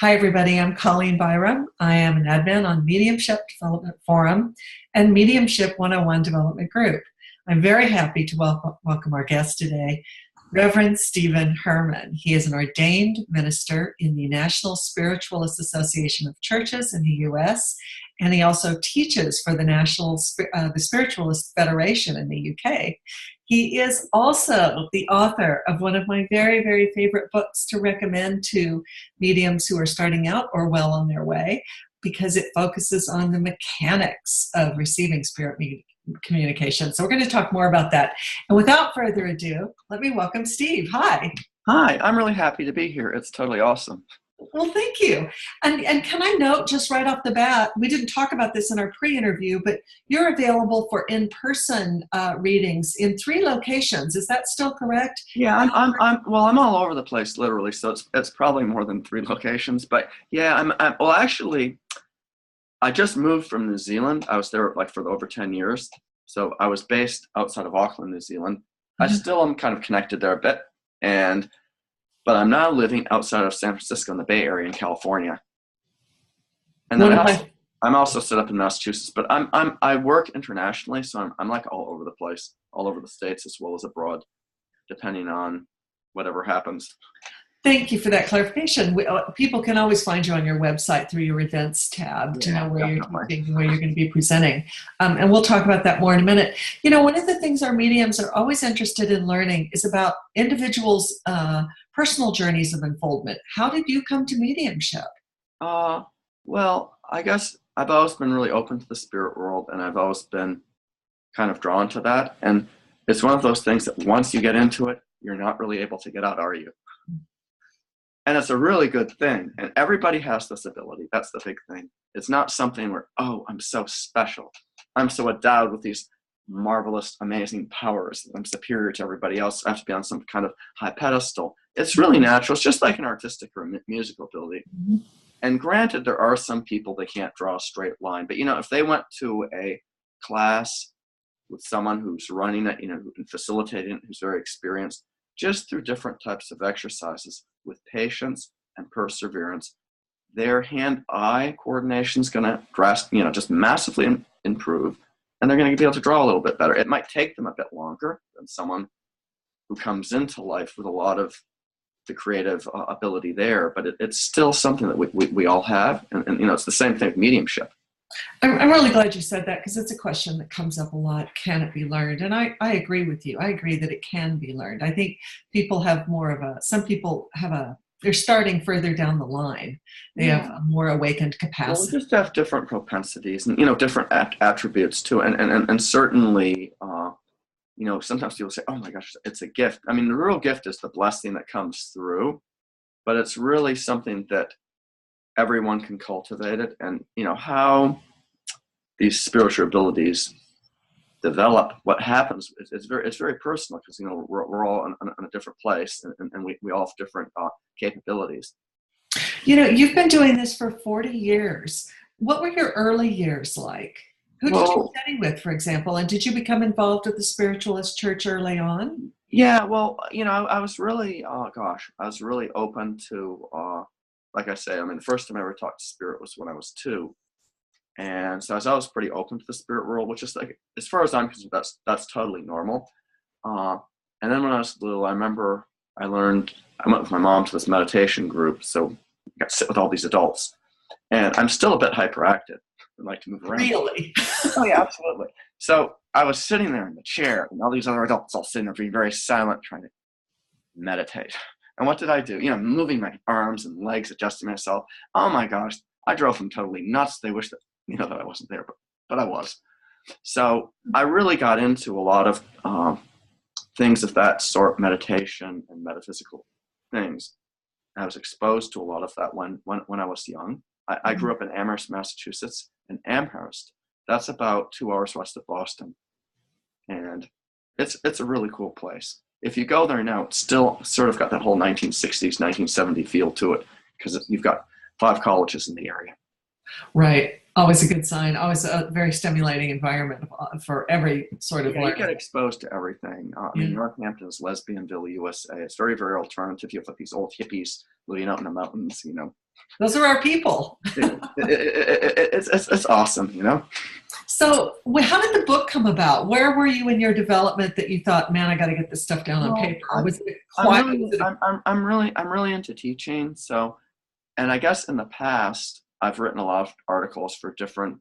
Hi, everybody. I'm Colleen Byram. I am an admin on Mediumship Development Forum and Mediumship 101 Development Group. I'm very happy to welcome our guest today, Reverend Stephen Hermann. He is an ordained minister in the National Spiritualist Association of Churches in the U.S., and he also teaches for the Spiritualist Federation in the U.K. He is also the author of one of my very, very favorite books to recommend to mediums who are starting out or well on their way, because it focuses on the mechanics of receiving spirit communication. So we're going to talk more about that. And without further ado, let me welcome Steve. Hi. Hi, I'm really happy to be here. It's totally awesome. Well, thank you. And can I note just right off the bat, we didn't talk about this in our pre-interview, but you're available for in-person readings in 3 locations. Is that still correct? Yeah, I'm all over the place, literally. So it's probably more than 3 locations. But yeah, I just moved from New Zealand. I was there like for over 10 years. So I was based outside of Auckland, New Zealand. Mm-hmm. I still am kind of connected there a bit, but I'm now living outside of San Francisco in the Bay Area in California. And then I'm also set up in Massachusetts, but I work internationally, so I'm like all over the place, all over the States as well as abroad, depending on whatever happens. Thank you for that clarification. People can always find you on your website through your events tab to know where you're teaching, where you're going to be presenting. And we'll talk about that more in a minute. You know, one of the things our mediums are always interested in learning is about individuals' personal journeys of unfoldment. How did you come to mediumship? Well, I guess I've always been really open to the spirit world, and I've always been kind of drawn to that. And it's one of those things that once you get into it, you're not really able to get out, are you? And it's a really good thing. And everybody has this ability. That's the big thing. It's not something where, oh, I'm so special. I'm so endowed with these marvelous, amazing powers. I'm superior to everybody else. I have to be on some kind of high pedestal. It's really natural. It's just like an artistic or musical ability. Mm-hmm. And granted, there are some people that can't draw a straight line. But, if they went to a class with someone who's running it, and facilitating it, who's very experienced, just through different types of exercises with patience and perseverance, their hand-eye coordination is going to just massively improve, and they're going to be able to draw a little bit better. It might take them a bit longer than someone who comes into life with a lot of the creative ability there, but it's still something that we all have, and it's the same thing with mediumship. I'm really glad you said that, because it's a question that comes up a lot. Can it be learned? And I agree with you. I agree that it can be learned. I think people have they're starting further down the line. They have a more awakened capacity. Well, we just have different propensities and, different attributes too. And certainly, sometimes people say, oh my gosh, it's a gift. I mean, the real gift is the blessing that comes through, but it's really something that everyone can cultivate it. And, how these spiritual abilities develop, what happens, it's very personal, because, we're all in a different place, and we all have different capabilities. You've been doing this for 40 years. What were your early years like? Who did you study with, for example? And did you become involved with the Spiritualist Church early on? Yeah, well, I was really, I was really open to, like I say, the first time I ever talked to spirit was when I was 2. And so I was always pretty open to the spirit world, which is, like, as far as I'm concerned, that's totally normal. And then when I was little, I remember I went with my mom to this meditation group. So I got to sit with all these adults. And I'm still a bit hyperactive. I like to move around. Really? Oh, yeah, absolutely. So I was sitting there in the chair, and all these other adults all sitting there being very silent, trying to meditate. And what did I do? Moving my arms and legs, adjusting myself. Oh my gosh, I drove them totally nuts. They wished that, that I wasn't there, but I was. So I really got into a lot of things of that sort, meditation and metaphysical things. I was exposed to a lot of that when I was young. I grew up in Amherst, Massachusetts, and Amherst, that's about 2 hours west of Boston. And it's a really cool place. If you go there now, it's still sort of got that whole 1960s, 1970 feel to it, because you've got 5 colleges in the area. Right. Always a good sign. Always a very stimulating environment for every sort of learning. You get exposed to everything. Northampton is Lesbianville, USA. It's very, very alternative. You have like these old hippies living out in the mountains, Those are our people. It's awesome, you know. So how did the book come about? Where were you in your development that you thought, man, I got to get this stuff down on paper? Was it quiet? I'm really into teaching. So, and I guess in the past, I've written a lot of articles for different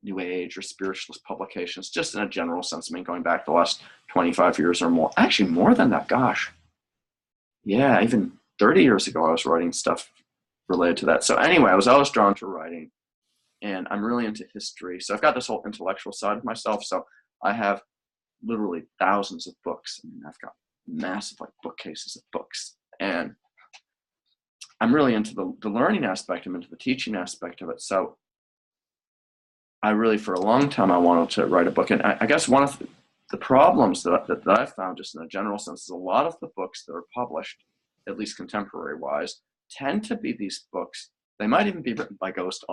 New Age or spiritualist publications, just in a general sense. I mean, going back the last 25 years or more. Actually, more than that. Gosh. Yeah, even 30 years ago, I was writing stuff related to that. So anyway, I was always drawn to writing, and I'm really into history. So I've got this whole intellectual side of myself. So I have literally thousands of books. I mean, I've got massive bookcases of books, and I'm really into the learning aspect. I'm into the teaching aspect of it. So I really, for a long time, I wanted to write a book. And I guess one of the problems that I've found, just in a general sense, is a lot of the books that are published, at least contemporary-wise, tend to be these books. They might even be written by ghost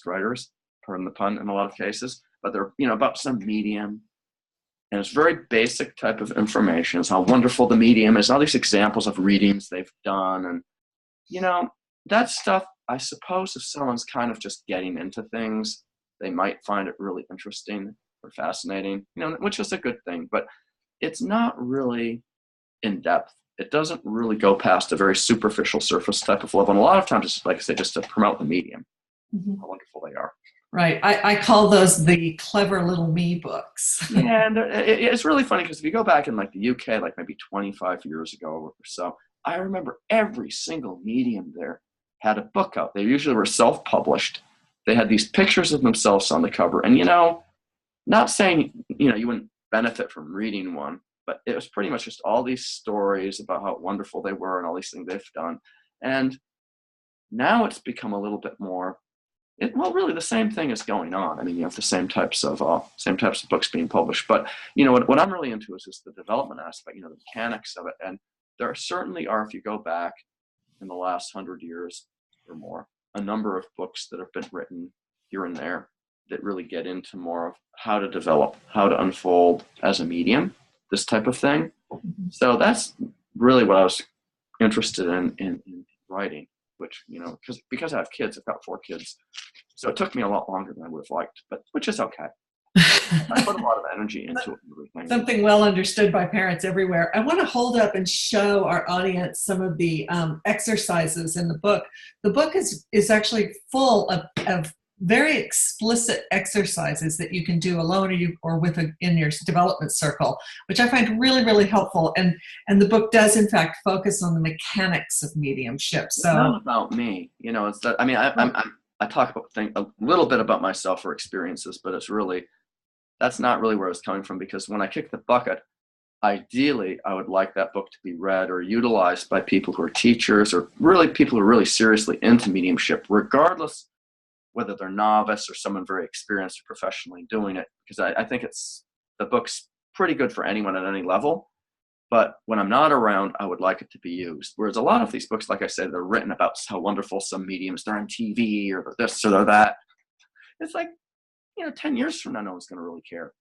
writers, pardon the pun, in a lot of cases, but they're about some medium, and it's very basic type of information. It's how wonderful the medium is, all these examples of readings they've done, and that stuff. I suppose if someone's kind of just getting into things, they might find it really interesting or fascinating, which is a good thing, but it's not really in depth. It doesn't really go past a very superficial surface type of level. And a lot of times, it's like I say, just to promote the medium, how wonderful they are. Right. I call those the clever little me books. Yeah, and it's really funny because if you go back in like the UK, like maybe 25 years ago or so, I remember every single medium there had a book out. They usually were self-published. They had these pictures of themselves on the cover. And, not saying, you wouldn't benefit from reading one, but it was pretty much just all these stories about how wonderful they were and all these things they've done. And now it's become a little bit more, really the same thing is going on. I mean, you have the same types of books being published. But, what I'm really into is the development aspect, the mechanics of it. And there certainly are, if you go back in the last 100 years or more, a number of books that have been written here and there that really get into more of how to develop, how to unfold as a medium, this type of thing. So that's really what I was interested in writing, which, because I have kids, I've got 4 kids. So it took me a lot longer than I would have liked, but which is okay. I put a lot of energy into it and everything. Something well understood by parents everywhere. I want to hold up and show our audience some of the exercises in the book. The book is actually full of very explicit exercises that you can do alone or in your development circle, which I find really, really helpful. And the book does, in fact, focus on the mechanics of mediumship. So it's not about me, it's that. I mean, I talk about a little bit about myself or experiences, but that's not really where I was coming from, because when I kick the bucket, ideally, I would like that book to be read or utilized by people who are teachers or really people who are really seriously into mediumship, regardless whether they're novice or someone very experienced or professionally doing it, because I think the book's pretty good for anyone at any level. But when I'm not around, I would like it to be used. Whereas a lot of these books, like I said, they're written about how wonderful some mediums, they're on TV or they're this or they're that. It's like, 10 years from now, no one's going to really care.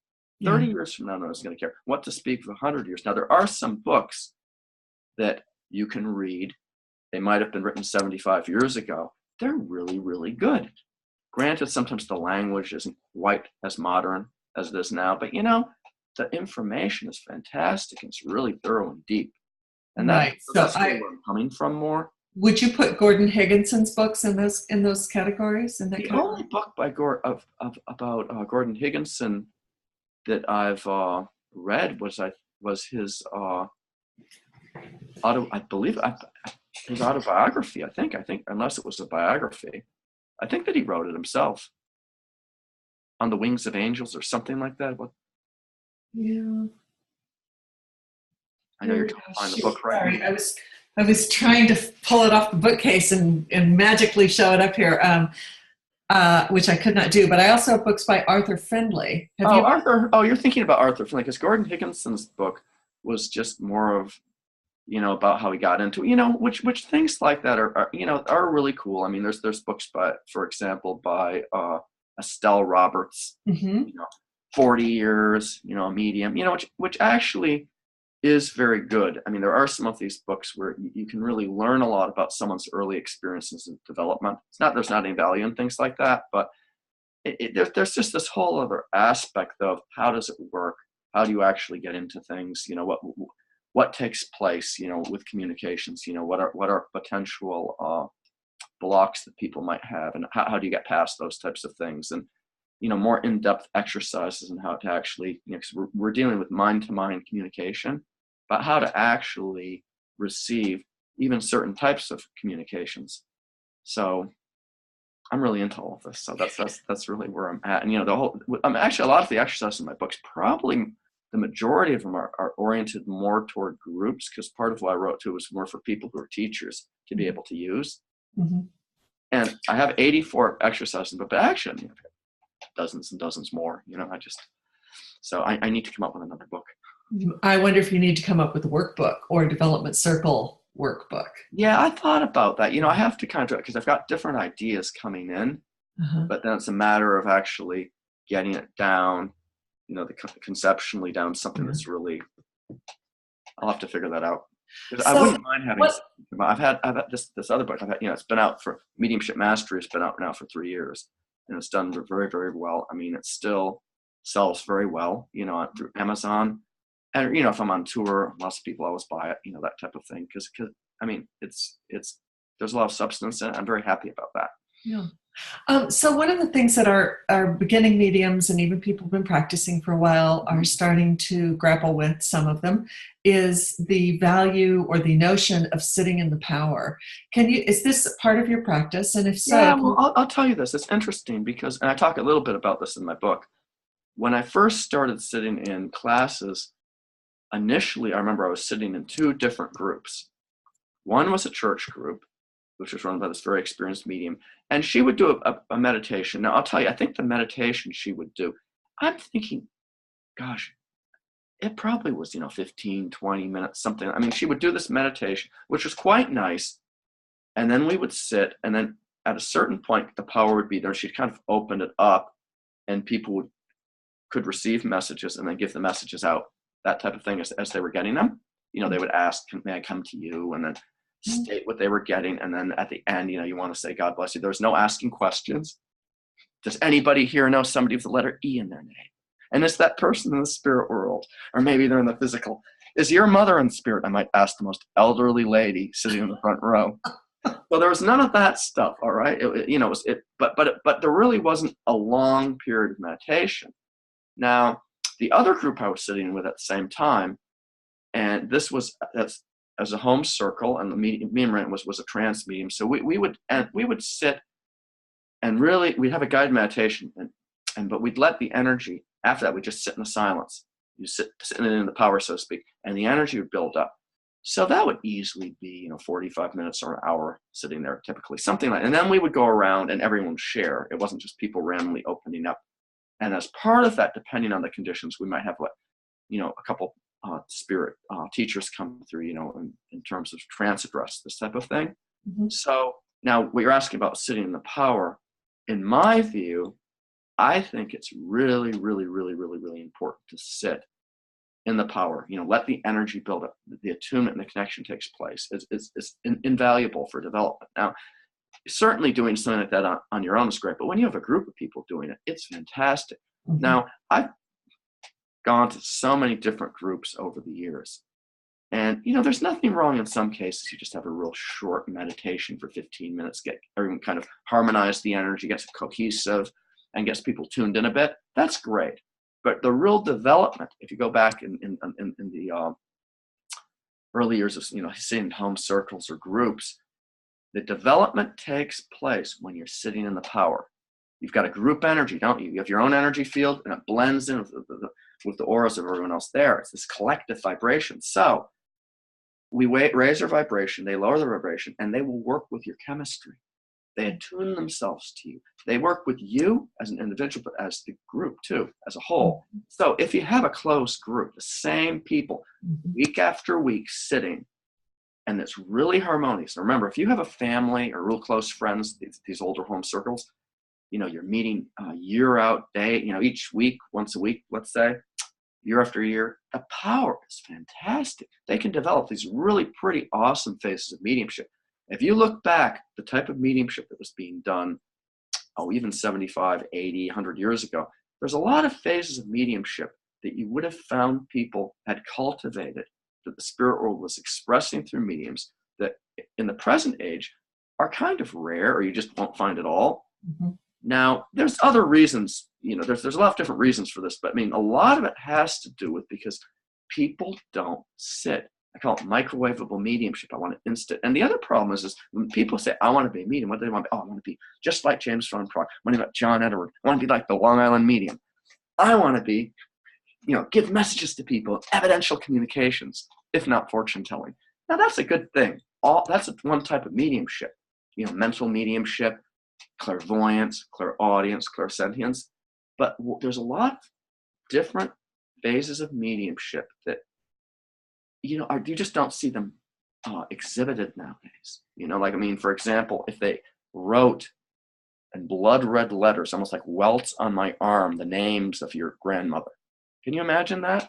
30 years from now, no one's going to care. What to speak of 100 years. Now, there are some books that you can read. They might have been written 75 years ago. They're really, really good. Granted, sometimes the language isn't quite as modern as it is now, but the information is fantastic. It's really thorough and deep. And that's where I'm coming from more. Would you put Gordon Higginson's books in those categories? The only book by about Gordon Higginson that I've read was his his autobiography. I think unless it was a biography. I think that he wrote it himself, On the Wings of Angels or something like that. Yeah. I know you're trying to find the book right now. I was trying to pull it off the bookcase and magically show it up here, which I could not do. But I also have books by Arthur Findlay. Arthur. Oh, you're thinking about Arthur Findlay, because Gordon Higginson's book was just more of, about how he got into, which things like that are really cool. I mean, there's books for example, by Estelle Roberts, 40 years, medium, which actually is very good. I mean, there are some of these books where you can really learn a lot about someone's early experiences and development. There's not any value in things like that, but there's just this whole other aspect of how does it work? How do you actually get into things? What takes place, with communications, what are potential blocks that people might have, and how do you get past those types of things? And, more in-depth exercises and how to actually, because we're dealing with mind-to-mind communication, but how to actually receive even certain types of communications. So I'm really into all of this. So that's really where I'm at. And, actually a lot of the exercises in my books, probably the majority of them are oriented more toward groups, because part of what I wrote too was more for people who are teachers to be able to use. Mm-hmm. And I have 84 exercises, but actually dozens and dozens more, so I need to come up with another book. I wonder if you need to come up with a workbook or a development circle workbook. Yeah, I thought about that. I have to kind of do it because I've got different ideas coming in, but then it's a matter of actually getting it down, conceptually down something that's really, I'll have to figure that out. I wouldn't mind having, I've had this other book, it's been out for Mediumship Mastery. It's been out now for 3 years, and it's done very, very well. I mean, it still sells very well, through Amazon. And, if I'm on tour, lots of people always buy it, that type of thing. Because I mean, it's there's a lot of substance in it. I'm very happy about that. Yeah. So one of the things that our beginning mediums and even people who've been practicing for a while are starting to grapple with, some of them, is the value or the notion of sitting in the power. Is this part of your practice? And if so... Yeah, well, I'll tell you this. It's interesting because, and I talk a little bit about this in my book. When I first started sitting in classes, initially, I remember I was sitting in 2 different groups. One was a church group, which was run by this very experienced medium. And she would do a meditation. Now, I'll tell you, I think the meditation she would do, I'm thinking, gosh, it probably was, 15, 20 minutes, something. I mean, she would do this meditation, which was quite nice. And then we would sit, and then at a certain point, the power would be there. She'd kind of opened it up, and people could receive messages and then give the messages out, that type of thing as they were getting them. They would ask, may I come to you? And then state what they were getting. And then at the end, you want to say, God bless you. There was no asking questions. Does anybody here know somebody with the letter E in their name? And it's that person in the spirit world, or maybe they're in the physical. Is your mother in spirit? I might ask the most elderly lady sitting in the front row. Well, there was none of that stuff. All right. But there really wasn't a long period of meditation. Now, the other group I was sitting with at the same time, and that's as a home circle, and the medium was a trance medium. So we would sit, and really we'd have a guided meditation, but we'd let the energy, after that we'd just sit in the silence. You sit in the power, so to speak, and the energy would build up. So that would easily be 45 minutes or an hour sitting there, typically, something like. And then we would go around and everyone would share. It wasn't just people randomly opening up. And as part of that, depending on the conditions, we might have a couple spirit teachers come through, in terms of trance address, this type of thing. Mm-hmm. So now what you're asking about sitting in the power, in my view, I think it's really, really, really, really, really important to sit in the power. Let the energy build up. The attunement and the connection takes place. It's invaluable for development. Now, certainly doing something like that on your own is great, but when you have a group of people doing it, it's fantastic. Mm-hmm. Now, I've gone to so many different groups over the years, and there's nothing wrong in some cases. You just have a real short meditation for 15 minutes, get everyone kind of harmonize the energy, gets cohesive, and gets people tuned in a bit. That's great. But the real development, if you go back in the early years of sitting in home circles or groups, the development takes place when you're sitting in the power. You've got a group energy, don't you? You have your own energy field, and it blends in with the auras of everyone else there. It's this collective vibration. So we raise their vibration, they lower their vibration, and they will work with your chemistry. They attune themselves to you. They work with you as an individual, but as the group too, as a whole. So if you have a close group, the same people, week after week sitting, and it's really harmonious. And remember, if you have a family or real close friends, these older home circles, you're meeting year out, day, each week, once a week, let's say, year after year, the power is fantastic. They can develop these really pretty awesome phases of mediumship. If you look back, the type of mediumship that was being done, even 75, 80, 100 years ago, there's a lot of phases of mediumship that you would have found people had cultivated, that the spirit world was expressing through mediums, that in the present age are kind of rare, or you just won't find at all. Mm-hmm. Now, there's other reasons, there's a lot of different reasons for this, but I mean, a lot of it has to do with because people don't sit. I call it microwavable mediumship. I want it instant. And the other problem is when people say, I want to be a medium, what do they want to be? Oh, I want to be just like James Van Prague. I want to be like John Edward. I want to be like the Long Island medium. I want to be, give messages to people, evidential communications, if not fortune telling. Now, that's a good thing. That's one type of mediumship, mental mediumship, clairvoyance, clairaudience, clairsentience. But there's a lot of different phases of mediumship that, you just don't see them exhibited nowadays. For example, if they wrote in blood red letters, almost like welts on my arm, the names of your grandmother. Can you imagine that?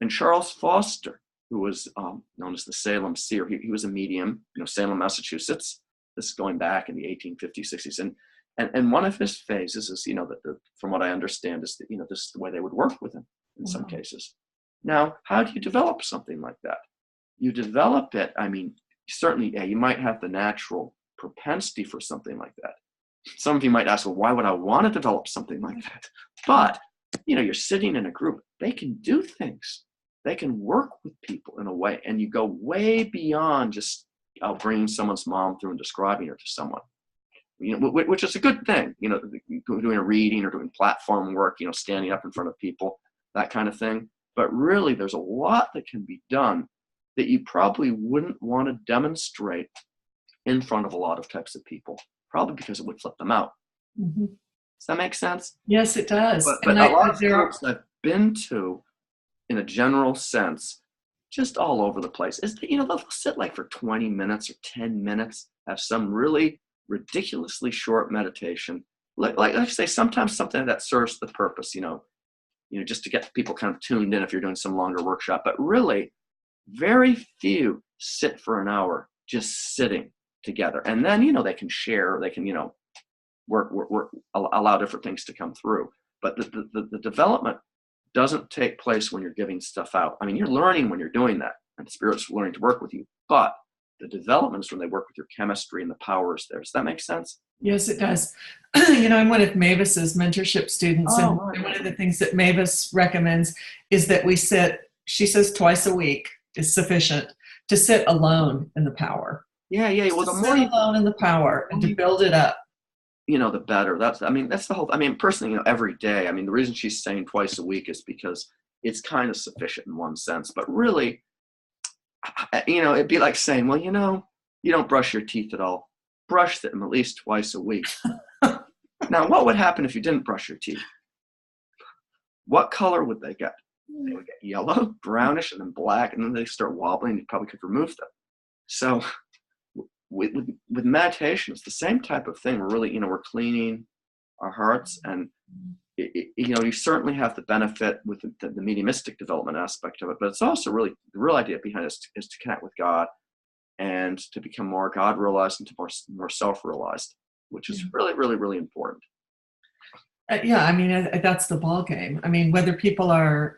And Charles Foster, who was known as the Salem Seer, he was a medium, Salem, Massachusetts. This is going back in the 1850s, 60s. And one of his phases is, from what I understand, is that, this is the way they would work with him in some cases. Now, how do you develop something like that? You develop it, certainly, you might have the natural propensity for something like that. Some of you might ask, well, why would I want to develop something like that? But, you're sitting in a group. They can do things. They can work with people in a way. And you go way beyond just bringing someone's mom through and describing her to someone, which is a good thing, doing a reading or doing platform work, standing up in front of people, that kind of thing. But really, there's a lot that can be done that you probably wouldn't want to demonstrate in front of a lot of types of people, probably because it would flip them out. Mm-hmm. Does that make sense? Yes, it does. But a lot of groups I've been to, in a general sense, just all over the place, is that, they'll sit like for 20 minutes or 10 minutes, have some really ridiculously short meditation. Like I say, sometimes something that serves the purpose, just to get people kind of tuned in if you're doing some longer workshop. But really, very few sit for an hour just sitting together. And then, they can share, they can, work, allow different things to come through. But the development doesn't take place when you're giving stuff out. You're learning when you're doing that, and the spirit's learning to work with you. But the development is when they work with your chemistry and the powers there. Does that make sense? Yes, it does. I'm one of Mavis's mentorship students, and one of the things that Mavis recommends is that we sit, she says twice a week is sufficient to sit alone in the power. Yeah. Well, the more alone in the power and to build it up, the better. That's the whole. Personally, every day. The reason she's saying twice a week is because it's kind of sufficient in one sense. But really, it'd be like saying, well, you don't brush your teeth at all. Brush them at least twice a week. Now, what would happen if you didn't brush your teeth? What color would they get? They would get yellow, brownish, and then black, and then they start wobbling. You probably could remove them. So with meditation, it's the same type of thing. We're really, we're cleaning our hearts, and you certainly have the benefit with the mediumistic development aspect of it, but it's also really the real idea behind it is to connect with God and to become more God realized and to more self realized, which is really, really, really important. That's the ball game. Whether people are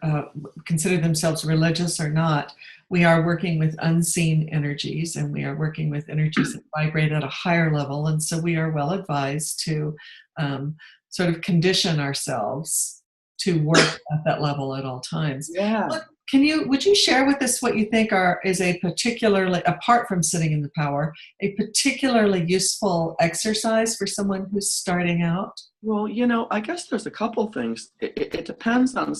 consider themselves religious or not, we are working with unseen energies, and we are working with energies that vibrate at a higher level. And so we are well advised to sort of condition ourselves to work at that level at all times. Yeah. Would you share with us what you think is a particularly, apart from sitting in the power, a particularly useful exercise for someone who's starting out? Well, I guess there's a couple things. It depends on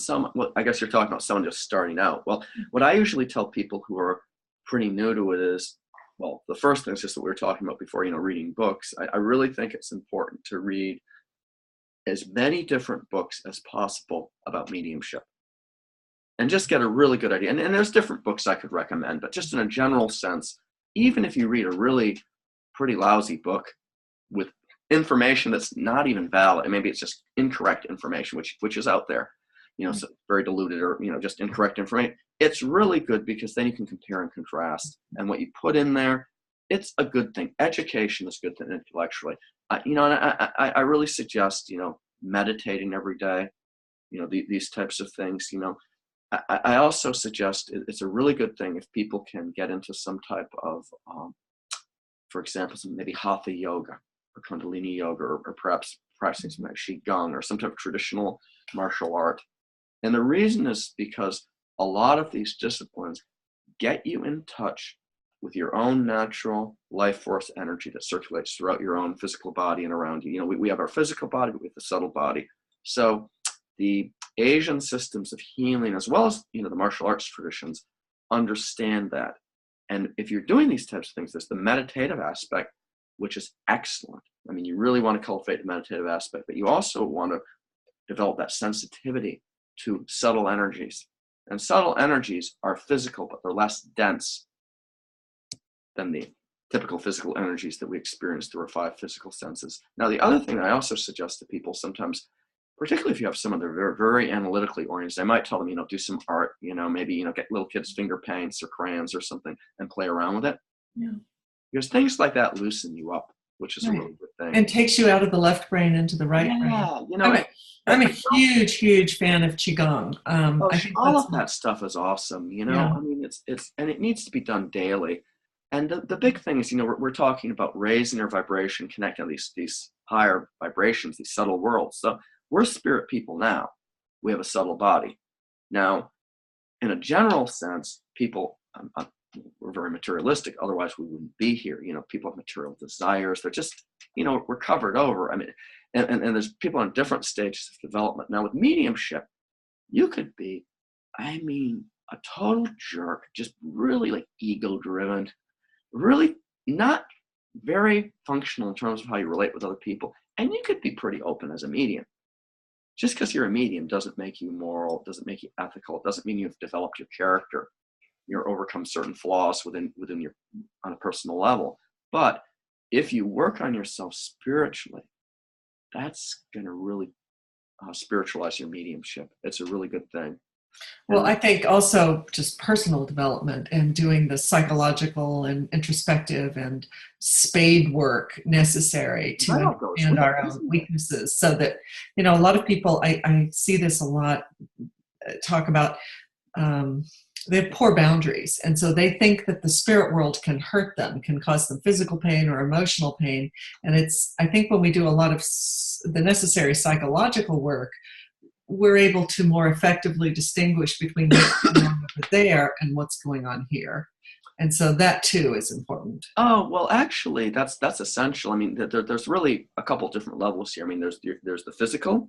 I guess you're talking about someone just starting out. Well, what I usually tell people who are pretty new to it is, well, the first thing is just what we were talking about before, reading books. I really think it's important to read as many different books as possible about mediumship and just get a really good idea. And there's different books I could recommend, but just in a general sense, even if you read a really pretty lousy book with information that's not even valid, and maybe it's just incorrect information, which is out there, so very diluted or, just incorrect information. It's really good because then you can compare and contrast. And what you put in there, it's a good thing. Education is a good thing intellectually. And I really suggest, meditating every day, these types of things, I also suggest it's a really good thing if people can get into some type of, for example, some maybe hatha yoga or kundalini yoga, or perhaps practicing some like Qigong or some type of traditional martial art. And the reason is because a lot of these disciplines get you in touch with your own natural life force energy that circulates throughout your own physical body and around you. We have our physical body, but we have the subtle body. So the Asian systems of healing, as well as, the martial arts traditions, understand that. And if you're doing these types of things, there's the meditative aspect, which is excellent. I mean, you really want to cultivate the meditative aspect, but you also want to develop that sensitivity to subtle energies. And subtle energies are physical, but they're less dense than the typical physical energies that we experience through our 5 physical senses. Now, the other thing I also suggest to people sometimes, particularly if you have someone that are very, very analytically oriented, I might tell them, do some art, maybe, get little kids' finger paints or crayons or something and play around with it. Yeah. Because things like that loosen you up, which is a really good thing. And takes you out of the left brain into the right brain. I'm a huge fan of Qigong. I think all of that stuff is awesome. I mean, it's and it needs to be done daily. And the big thing is, we're talking about raising our vibration, connecting these higher vibrations, these subtle worlds. So we're spirit people now. We have a subtle body. Now, in a general sense, people, we're very materialistic. Otherwise, we wouldn't be here. People have material desires. They're just, we're covered over. I mean, and there's people on different stages of development. Now, with mediumship, you could be, a total jerk, just really like ego-driven, really not very functional in terms of how you relate with other people. And you could be pretty open as a medium. Just because you're a medium doesn't make you moral, doesn't make you ethical. It doesn't mean you've developed your character. You're overcome certain flaws within your, on a personal level. But if you work on yourself spiritually, that's going to really spiritualize your mediumship. It's a really good thing. Well, I think also just personal development and doing the psychological and introspective and spade work necessary to understand our own weaknesses, so that, a lot of people, I see this a lot, talk about, they have poor boundaries. And so they think that the spirit world can hurt them, can cause them physical pain or emotional pain. And I think when we do a lot of the necessary psychological work, we're able to more effectively distinguish between what's going on over there and what's going on here. And so that too is important. Oh, well, actually, that's essential. I mean, there's really a couple different levels here. I mean, there's the physical,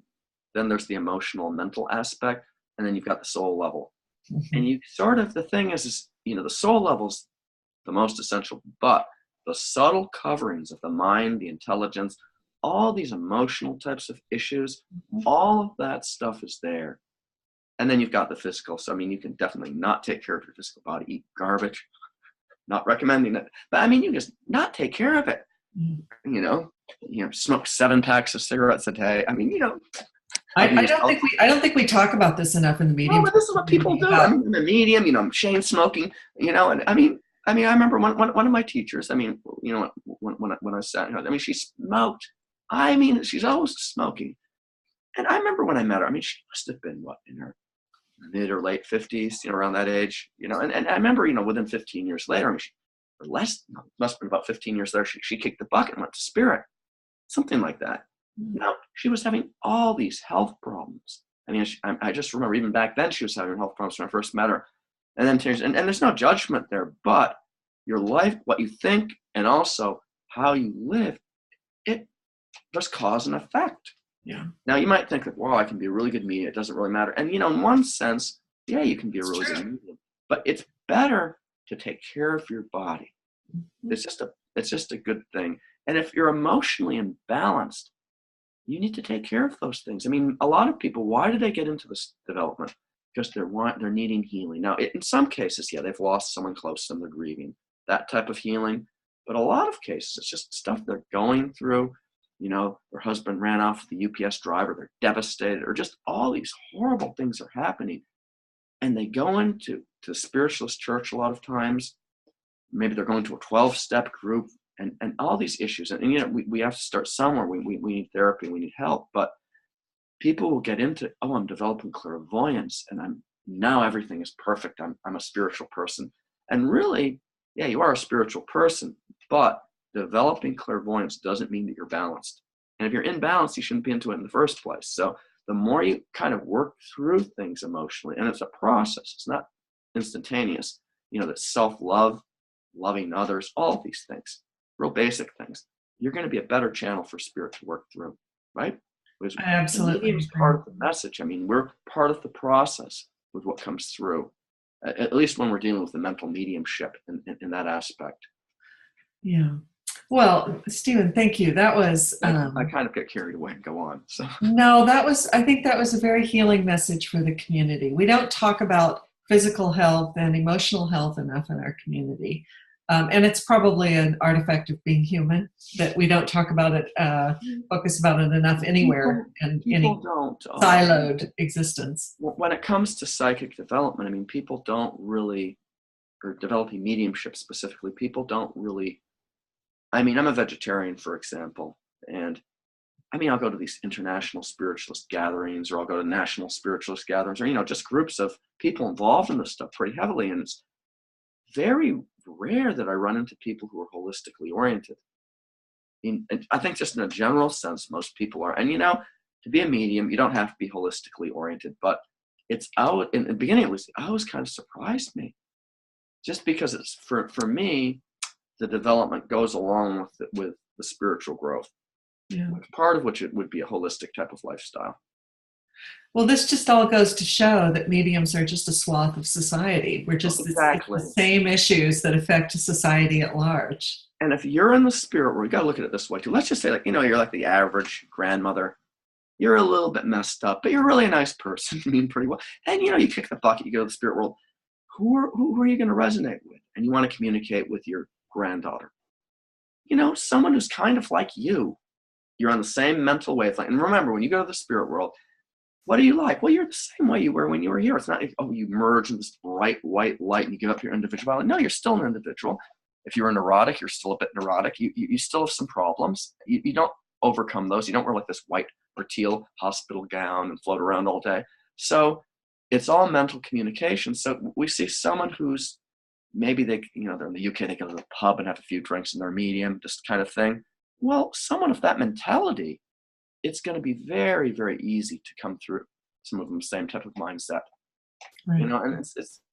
then there's the emotional and mental aspect, and then you've got the soul level. Mm-hmm. And you sort of, the thing is, the soul level's the most essential, but the subtle coverings of the mind, the intelligence, all these emotional types of issues, all of that stuff is there. And then you've got the physical. So, you can definitely not take care of your physical body, eat garbage, not recommending it. But, you just not take care of it. Smoke 7 packs of cigarettes a day. I don't think we talk about this enough in the medium. But this is what people do. In the medium, chain smoking, and I remember one of my teachers, when I sat here, she smoked. She's always smoking. And I remember when I met her, she must have been, in her mid or late 50s, around that age, and I remember, within 15 years later, must have been about 15 years later, she kicked the bucket and went to spirit, something like that. She was having all these health problems. I just remember even back then she was having health problems when I first met her. And then, and there's no judgment there, but your life, what you think, and also how you live, there's cause and effect. Yeah. Now you might think that, I can be a really good medium. It doesn't really matter. And in one sense, yeah, you can be a really good medium. But it's better to take care of your body. Mm-hmm. It's just a good thing. And if you're emotionally imbalanced, you need to take care of those things. A lot of people, why do they get into this development? Because they're needing healing. Now, in some cases, yeah, they've lost someone close to them, they're grieving, that type of healing. But a lot of cases, it's just stuff they're going through. their husband ran off with the UPS driver, they're devastated, or just all these horrible things are happening. And they go into the spiritualist church a lot of times. Maybe they're going to a 12-step group and all these issues. And we have to start somewhere. We need therapy, we need help. But people will get into, I'm developing clairvoyance, and now everything is perfect. I'm a spiritual person. And really, yeah, you are a spiritual person, but developing clairvoyance doesn't mean that you're balanced. And if you're imbalanced, you shouldn't be into it in the first place. So the more you kind of work through things emotionally, and it's a process, it's not instantaneous, that self-love, loving others, all of these things, real basic things, you're going to be a better channel for spirit to work through, right? Because I absolutely it's part of the message. I mean, we're part of the process with what comes through, at least when we're dealing with the mental mediumship in that aspect. Yeah. Well, Stephen, thank you. That was... I kind of get carried away and go on. So No, I think that was a very healing message for the community. We don't talk about physical health and emotional health enough in our community. And it's probably an artifact of being human that we don't talk about it, focus about it enough anywhere in any siloed existence. When it comes to psychic development, I mean, people don't really, or developing mediumship specifically, people don't really, I mean, I'm a vegetarian, for example, and I mean, I'll go to these international spiritualist gatherings, or I'll go to national spiritualist gatherings, or, just groups of people involved in this stuff pretty heavily. And it's very rare that I run into people who are holistically oriented. And I think just in a general sense, most people are. And, to be a medium, you don't have to be holistically oriented, but it's out in the beginning, it always kind of surprised me, just because it's for me, the development goes along with the spiritual growth. Yeah. Part of which it would be a holistic type of lifestyle. Well, this just all goes to show that mediums are just a swath of society. We're just the same issues that affect society at large. And if you're in the spirit world, you got to look at it this way too. Let's just say, you're like the average grandmother. You're a little bit messed up, but you're really a nice person. You mean pretty well. And, you kick the bucket, you go to the spirit world. Who are you going to resonate with? And you want to communicate with your granddaughter. Someone who's kind of like you. You're on the same mental wavelength. And remember, when you go to the spirit world, what are you like? Well, you're the same way you were when you were here. It's not, you merge in this bright white light and you give up your individuality. No, you're still an individual. If you're neurotic, you're still a bit neurotic. You still have some problems. You don't overcome those. You don't wear like this white or teal hospital gown and float around all day. So it's all mental communication. So we see someone who's maybe they're in the UK, they go to the pub and have a few drinks and they're medium, this kind of thing. Well, someone of that mentality, it's going to be very, very easy to come through some of them same type of mindset. Right. And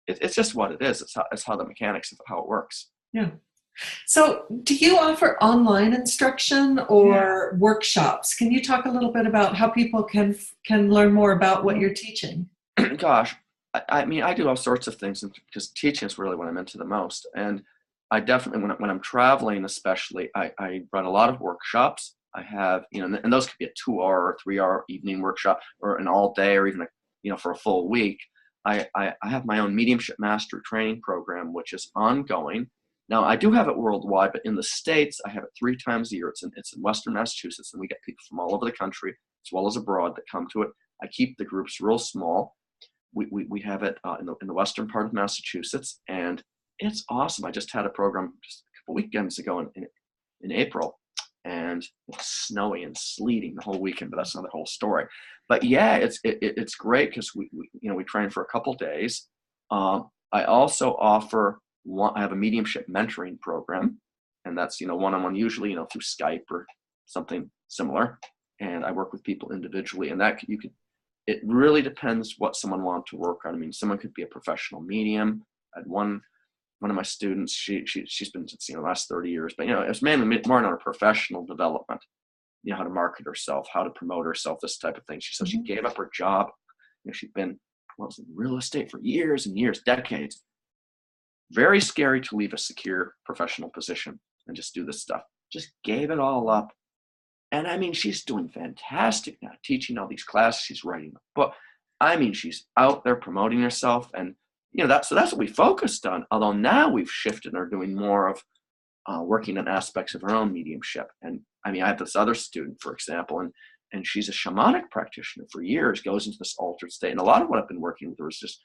it's just what it is. It's how the mechanics of how it works. Yeah. So do you offer online instruction or workshops? Can you talk a little bit about how people can learn more about what you're teaching? Gosh, I mean, I do all sorts of things because teaching is really what I'm into the most. And I definitely, when I'm traveling especially, I run a lot of workshops. I have, and those could be a 2-hour or 3-hour evening workshop or an all day or even, for a full week. I have my own mediumship mastery training program, which is ongoing. Now, I do have it worldwide, but in the States, I have it 3 times a year. It's in Western Massachusetts, and we get people from all over the country, as well as abroad, that come to it. I keep the groups real small. We have it in the western part of Massachusetts, and it's awesome. I just had a program just a couple weekends ago in April, and it's snowy and sleeting the whole weekend, but that's another whole story. But yeah, it's great because we train for a couple days. I also offer I have a mediumship mentoring program, and that's one-on-one, usually through Skype or something similar. And I work with people individually, and that it really depends what someone wants to work on. I mean, someone could be a professional medium. I had one of my students, she's been since the last 30 years, but it's mainly more on her professional development, how to market herself, how to promote herself, this type of thing. She said she gave up her job. She'd been in real estate for years and years, decades. Very scary to leave a secure professional position and just do this stuff. Just gave it all up. And I mean, she's doing fantastic now, teaching all these classes. She's writing a book. I mean, she's out there promoting herself, and that's what we focused on. Although now we've shifted and are doing more of working on aspects of her own mediumship. And I mean, I have this other student, for example, and she's a shamanic practitioner for years, goes into this altered state. And a lot of what I've been working with her is just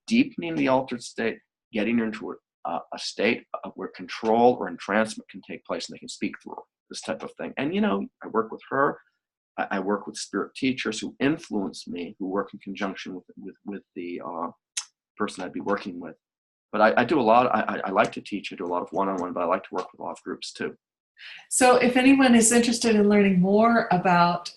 deepening the altered state, getting her into a state where control or entrancement can take place and they can speak through her, this type of thing. And, I work with her. I work with spirit teachers who influence me, who work in conjunction with the person I'd be working with. But I do a lot. I like to teach. I do a lot of one-on-one, but I like to work with a lot of groups too. So if anyone is interested in learning more about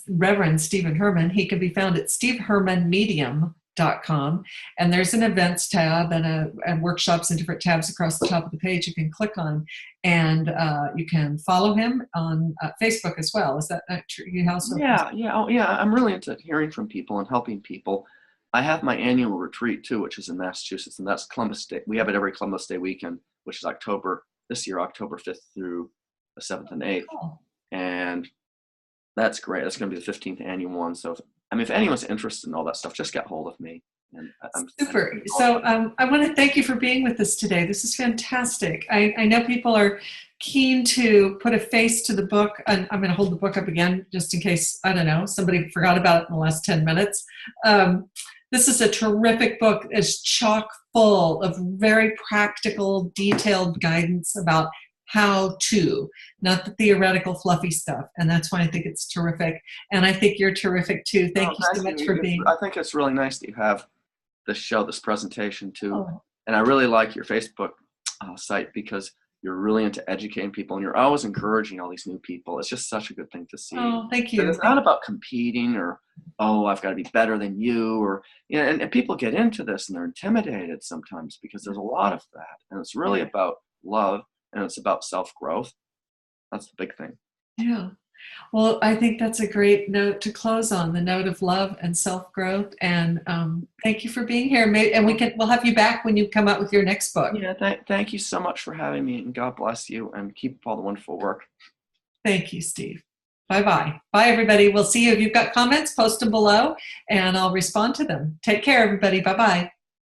Reverend Stephen Hermann, he can be found at stevehermannmedium.com. And there's an events tab and workshops and different tabs across the top of the page you can click on. And you can follow him on Facebook as well. Is that true? You also Yeah. Oh, yeah. I'm really into hearing from people and helping people. I have my annual retreat too, which is in Massachusetts, and that's Columbus Day. We have it every Columbus Day weekend, which is October 5th through the 7th and 8th. Cool. And that's great. That's going to be the 15th annual one. So, if anyone's interested in all that stuff, just get hold of me. And Super. So I want to thank you for being with us today. This is fantastic. I know people are keen to put a face to the book. And I'm going to hold the book up again just in case, I don't know, somebody forgot about it in the last 10 minutes. This is a terrific book. It's chock full of very practical, detailed guidance about how to, not the theoretical, fluffy stuff. And that's why I think it's terrific. And I think you're terrific too. Thank you so much for being. I think it's really nice that you have this presentation too. Oh. And I really like your Facebook site because you're really into educating people and you're always encouraging all these new people. It's just such a good thing to see. Oh, thank you. And it's not about competing or, I've got to be better than you, or, and people get into this and they're intimidated sometimes because there's a lot of that. And it's really about love and it's about self-growth. That's the big thing. Yeah. Well, I think that's a great note to close on, the note of love and self-growth. And thank you for being here. And we'll have you back when you come out with your next book. Yeah, thank you so much for having me, and God bless you, and keep up all the wonderful work. Thank you, Steve. Bye-bye. Bye, everybody. We'll see you. If you've got comments, post them below, and I'll respond to them. Take care, everybody. Bye-bye.